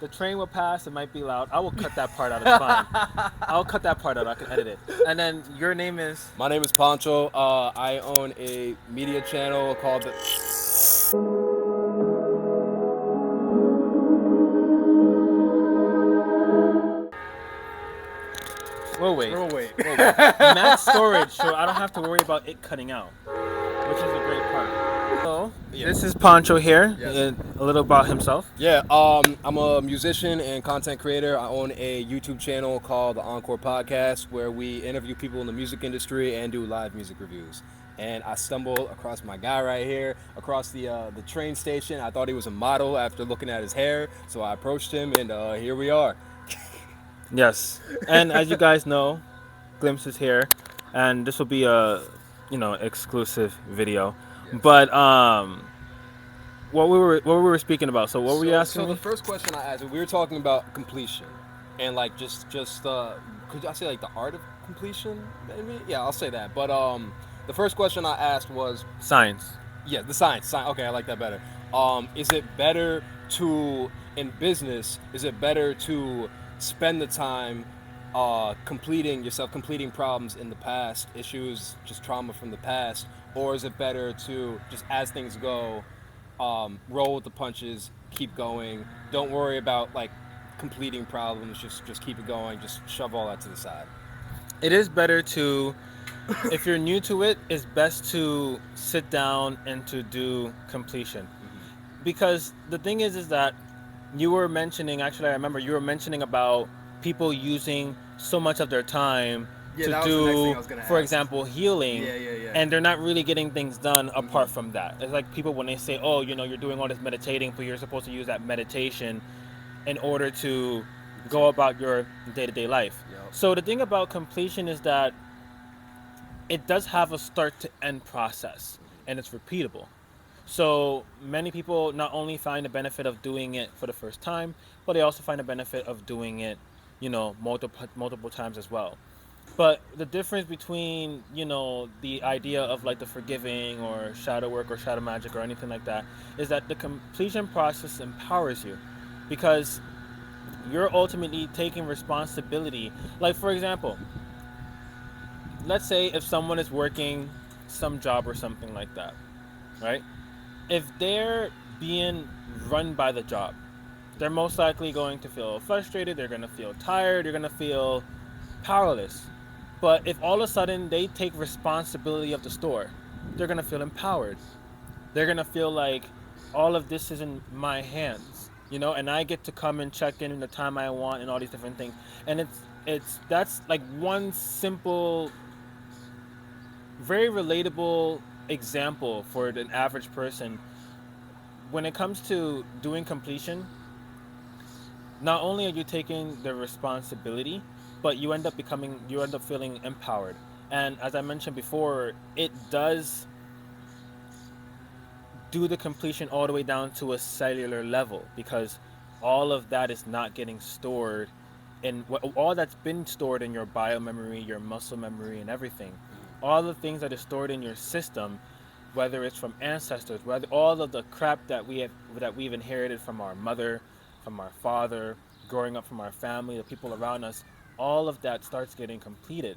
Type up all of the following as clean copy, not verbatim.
The train will pass. It might be loud. I will cut that part out. It's fine. I'll cut that part out. I can edit it. And then your name is. My name is Pancho. I own a media channel called the. Wait. Oh wait. Max storage, so I don't have to worry about it cutting out, which is a great part. So this is Pancho here. Yes. A little about himself. Yeah. I'm a musician and content creator. I own a YouTube channel called the Encore Podcast, where we interview people in the music industry and do live music reviews. And I stumbled across my guy right here, across the train station. I thought he was a model after looking at his hair, so I approached him, and here we are. Yes, and as you guys know, Glimpse is here, and this will be a exclusive video. Yes. But what we were speaking about. So what were you asking So me? the first question I asked, we were talking about completion, and like just could I say like the art of completion? Maybe I'll say that. But the first question I asked was Science. yeah, the science. Okay, I like that better. Is it better to in business? Is it better to spend the time completing problems in the past, issues, just trauma from the past, or is it better to just as things go, roll with the punches, keep going, don't worry about like completing problems, just keep it going, just shove all that to the side. It is better to, if you're new to it, it's best to sit down and to do completion. Because the thing is that you were mentioning, actually I remember you were mentioning about people using so much of their time Yeah, to that was the next thing do, I was gonna for ask. example, healing. Yeah. And they're not really getting things done apart from that. It's like people when they say, oh, you're doing all this meditating, but you're supposed to use that meditation in order to go about your day-to-day life. Yep. So the thing about completion is that it does have a start to end process, and it's repeatable. So many people not only find the benefit of doing it for the first time, but they also find the benefit of doing it, multiple times as well. But the difference between, the idea of like the forgiving or shadow work or shadow magic or anything like that is that the completion process empowers you, because you're ultimately taking responsibility. Like, for example, let's say if someone is working some job or something like that, right? If they're being run by the job, they're most likely going to feel frustrated, they're going to feel tired, you're going to feel powerless. But if all of a sudden they take responsibility of the store, they're going to feel empowered. They're going to feel like all of this is in my hands, and I get to come and check in the time I want and all these different things. And that's like one simple, very relatable example for an average person. When it comes to doing completion, not only are you taking the responsibility, but you end up feeling empowered. And as I mentioned before, it does do the completion all the way down to a cellular level, because all of that is not getting stored in all that's been stored in your bio memory, your muscle memory, and everything. All the things that are stored in your system, whether it's from ancestors, whether all of the crap that we've inherited from our mother, from our father, growing up from our family, the people around us, all of that starts getting completed.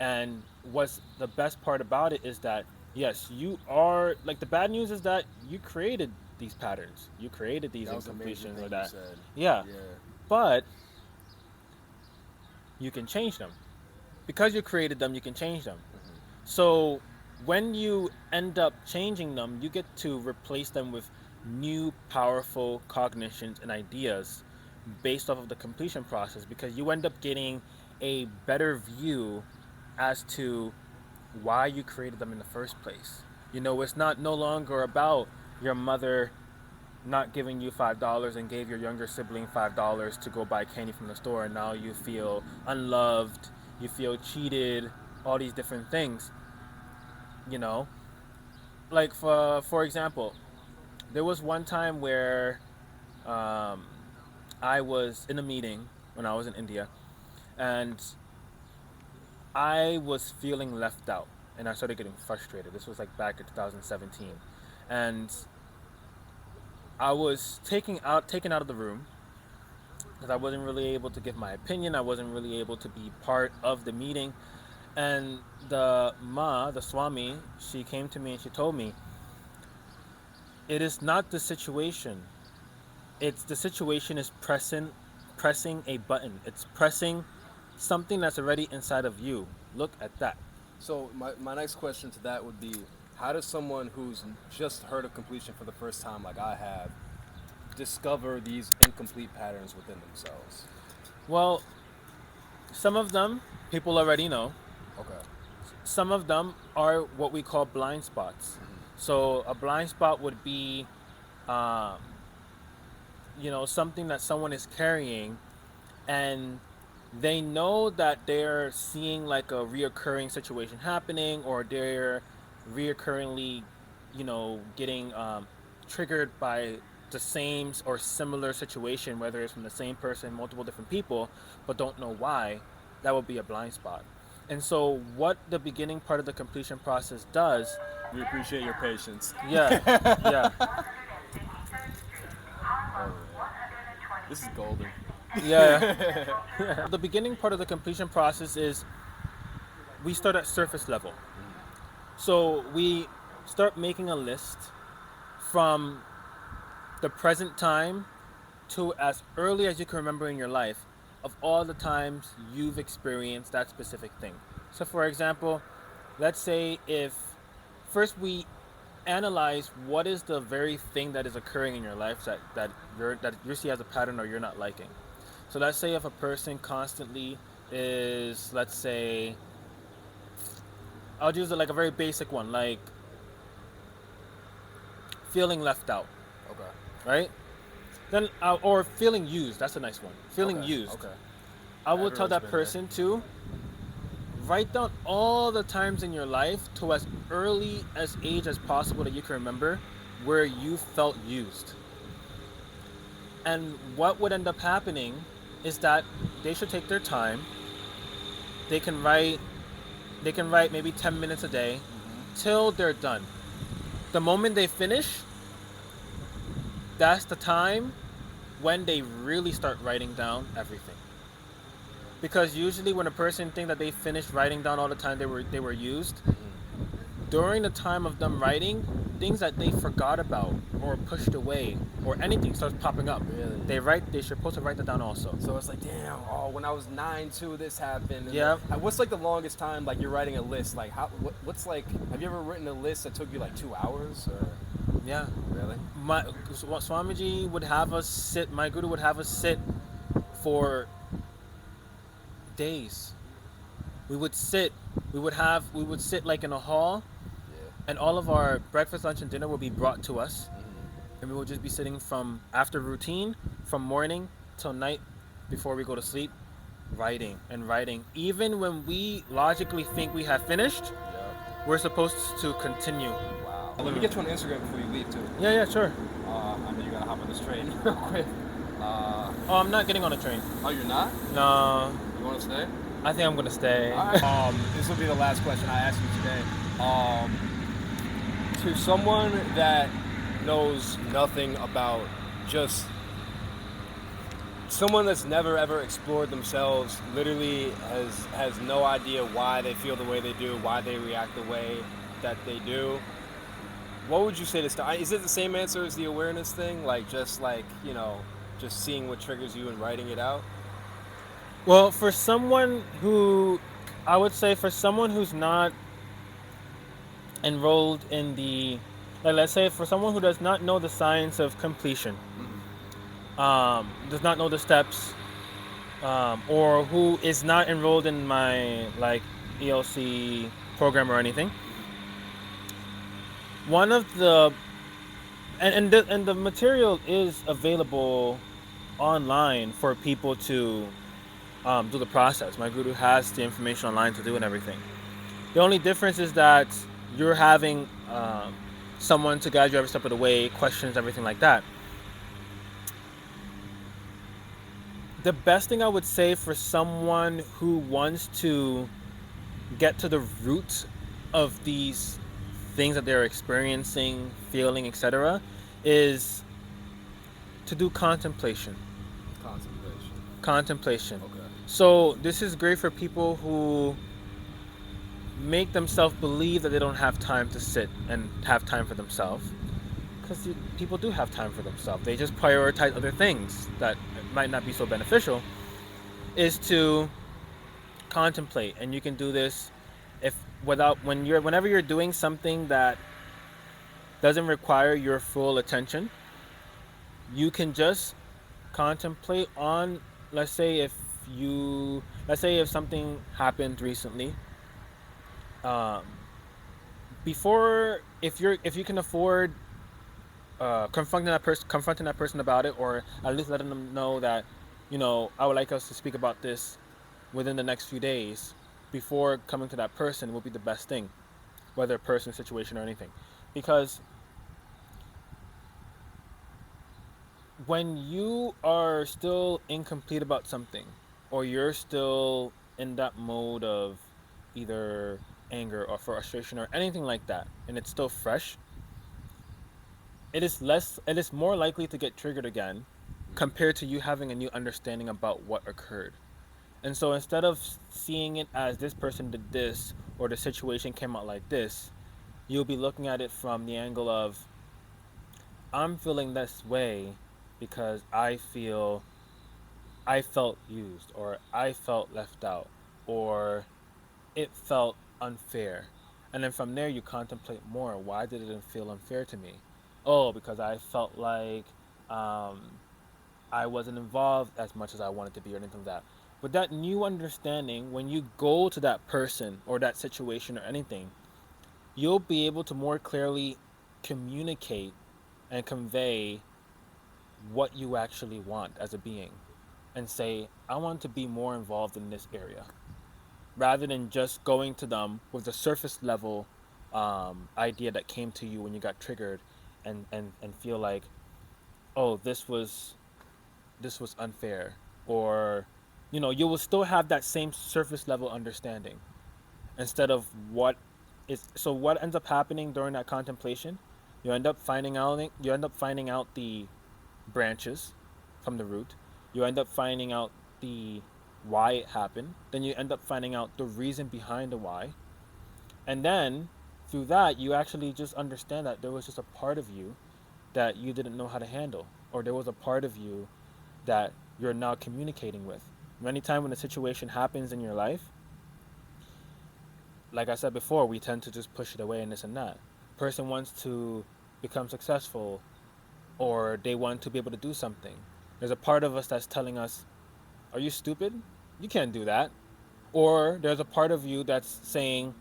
And what's the best part about it is that yes, you are like, the bad news is that you created these patterns, you created these That was the major incompletions thing or you that. said. Yeah, Yeah. but you can change them. Because you created them, you can change them. So when you end up changing them, you get to replace them with new powerful cognitions and ideas based off of the completion process, because you end up getting a better view as to why you created them in the first place. It's not no longer about your mother not giving you $5 and gave your younger sibling $5 to go buy candy from the store, and now you feel unloved, you feel cheated, all these different things. You know, like for example, there was one time where um, I was in a meeting when I was in India, and I was feeling left out, and I started getting frustrated. This was like back in 2017, and I was taken out of the room, because I wasn't really able to give my opinion. I wasn't really able to be part of the meeting. And the Swami, she came to me and she told me, it is not the situation. It's the situation is pressing a button. It's pressing something that's already inside of you. Look at that. So my next question to that would be, how does someone who's just heard of completion for the first time, like I have, discover these incomplete patterns within themselves? Well, some of them people already know. Okay. Some of them are what we call blind spots. So a blind spot would be, um, something that someone is carrying, and they know that they're seeing like a reoccurring situation happening, or they're reoccurringly, getting triggered by the same or similar situation, whether it's from the same person, multiple different people, but don't know why. That would be a blind spot. And so, what the beginning part of the completion process does, We appreciate your patience. yeah, yeah, This is golden. yeah. The beginning part of the completion process is we start at surface level. So we start making a list from the present time to as early as you can remember in your life of all the times you've experienced that specific thing. So, for example, let's say if first we analyze what is the very thing that is occurring in your life that you see as a pattern or you're not liking. So let's say if a person constantly is, let's say, I'll use like a very basic one, like feeling left out, Okay. right? Then, or feeling used. That's a nice one. Feeling Okay. used. Okay. I will tell Everyone's that been person to write down all the times in your life to as early as age as possible that you can remember where you felt used. And what would end up happening is that they should take their time. They can write maybe 10 minutes a day till they're done. The moment they finish, that's the time when they really start writing down everything. Because usually when a person thinks that they finished writing down all the time they were used, during the time of them writing, things that they forgot about or pushed away or anything starts popping up. Really? They're supposed to write that down also. So it's like, damn, when I was 9 too, this happened. And Yeah. what's like the longest time, like you're writing a list? Like what's like, have you ever written a list that took you like 2 hours or? Yeah. Really? My Swamiji would have us sit, my guru would have us sit for days. We would sit like in a hall, and all of our breakfast, lunch, and dinner will be brought to us, and we will just be sitting from after routine, from morning till night, before we go to sleep, writing and writing. Even when we logically think we have finished, Yeah. we're supposed to continue. Wow. Let me get you on Instagram before you leave too. Yeah, sure. I know you gotta hop on this train real quick. Oh, I'm not getting on a train. Oh, you're not? No, You want to stay? I think I'm gonna stay. All right. This will be the last question I ask you today. To someone that knows nothing about just someone that's never ever explored themselves, literally has no idea why they feel the way they do, why they react the way that they do. What would you say to start? Is it the same answer as the awareness thing? Like just seeing what triggers you and writing it out? Well, I would say for someone who's not enrolled in let's say for someone who does not know the science of completion, does not know the steps, or who is not enrolled in my like ELC program or anything. One of the and the material is available online for people to do the process. My guru has the information online to do and everything. The only difference is that you're having someone to guide you every step of the way, questions, everything like that. The best thing I would say for someone who wants to get to the root of these things that they're experiencing, feeling, etc., is to do contemplation. Contemplation. Contemplation. Okay. So this is great for people who make themselves believe that they don't have time to sit and have time for themselves. Because people do have time for themselves. They just prioritize other things that might not be so beneficial. Is to contemplate, and you can do this if whenever you're doing something that doesn't require your full attention. You can just contemplate on, let's say if something happened recently, um, before if you can afford confronting that person about it, or at least letting them know that, I would like us to speak about this within the next few days, before coming to that person, will be the best thing, whether person, situation, or anything. Because when you are still incomplete about something, or you're still in that mode of either anger or frustration or anything like that, and it's still fresh, it is more likely to get triggered again, compared to you having a new understanding about what occurred. And so instead of seeing it as this person did this, or the situation came out like this, you'll be looking at it from the angle of, I'm feeling this way because I felt used, or I felt left out, or it felt unfair. And then from there, you contemplate more. Why did it feel unfair to me? Oh, because I felt like um, I wasn't involved as much as I wanted to be, or anything like that. But that new understanding, when you go to that person or that situation or anything, you'll be able to more clearly communicate and convey what you actually want as a being, and say, I want to be more involved in this area, rather than just going to them with the surface level idea that came to you when you got triggered, and feel like, oh, this was unfair, or you will still have that same surface level understanding, instead of what ends up happening during that contemplation. You end up finding out the branches from the root. You end up finding out the why it happened. Then you end up finding out the reason behind the why. And then through that, you actually just understand that there was just a part of you that you didn't know how to handle, or there was a part of you that you're now communicating with. Many times when a situation happens in your life, like I said before, we tend to just push it away and this and that. Person wants to become successful, or they want to be able to do something. There's a part of us that's telling us, are you stupid? You can't do that. Or there's a part of you that's saying,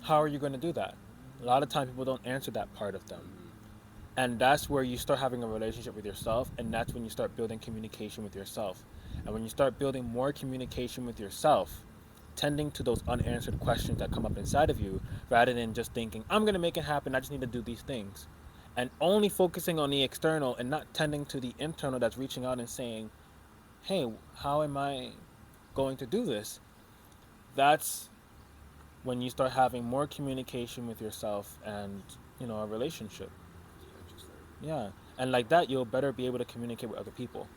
how are you going to do that? A lot of times people don't answer that part of them. And that's where you start having a relationship with yourself, and that's when you start building communication with yourself. And when you start building more communication with yourself, tending to those unanswered questions that come up inside of you, rather than just thinking, I'm going to make it happen, I just need to do these things, and only focusing on the external and not tending to the internal that's reaching out and saying, hey, how am I going to do this? That's when you start having more communication with yourself, and a relationship. Interesting. Yeah, and like that, you'll better be able to communicate with other people,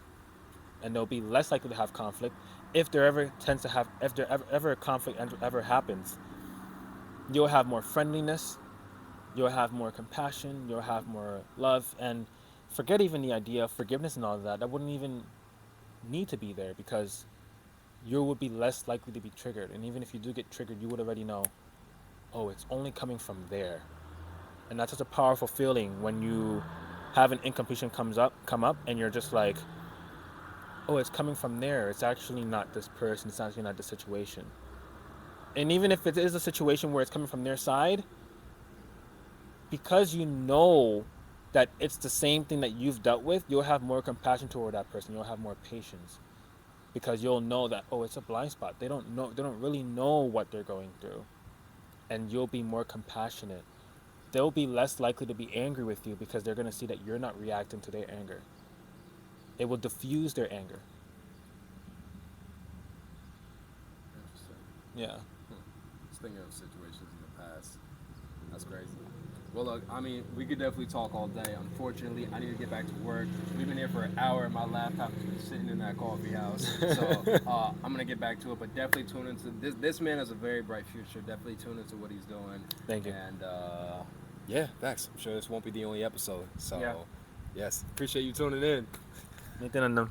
and they'll be less likely to have conflict. If there ever a conflict ever happens, you'll have more friendliness, you'll have more compassion, you'll have more love, and forget even the idea of forgiveness and all of that. That wouldn't even need to be there, because you would be less likely to be triggered. And even if you do get triggered, you would already know, oh, it's only coming from there. And that's such a powerful feeling when you have an incompletion come up, and you're just like, oh, it's coming from there. It's actually not this person. It's actually not the situation. And even if it is a situation where it's coming from their side, because you know that it's the same thing that you've dealt with, you'll have more compassion toward that person. You'll have more patience, because you'll know that, oh, it's a blind spot. They don't really know what they're going through. And you'll be more compassionate. They'll be less likely to be angry with you, because they're going to see that you're not reacting to their anger. It will diffuse their anger. Interesting. Yeah. Just thinking of situations in the past. That's crazy. Well, look, I mean, we could definitely talk all day. Unfortunately, I need to get back to work. We've been here for an hour, and my laptop has been sitting in that coffee house. So I'm gonna get back to it, but definitely tune into this. This man has a very bright future. Definitely tune into what he's doing. Thank you. And yeah, thanks. I'm sure this won't be the only episode. So Yeah. yes, appreciate you tuning in. Nithyanandam.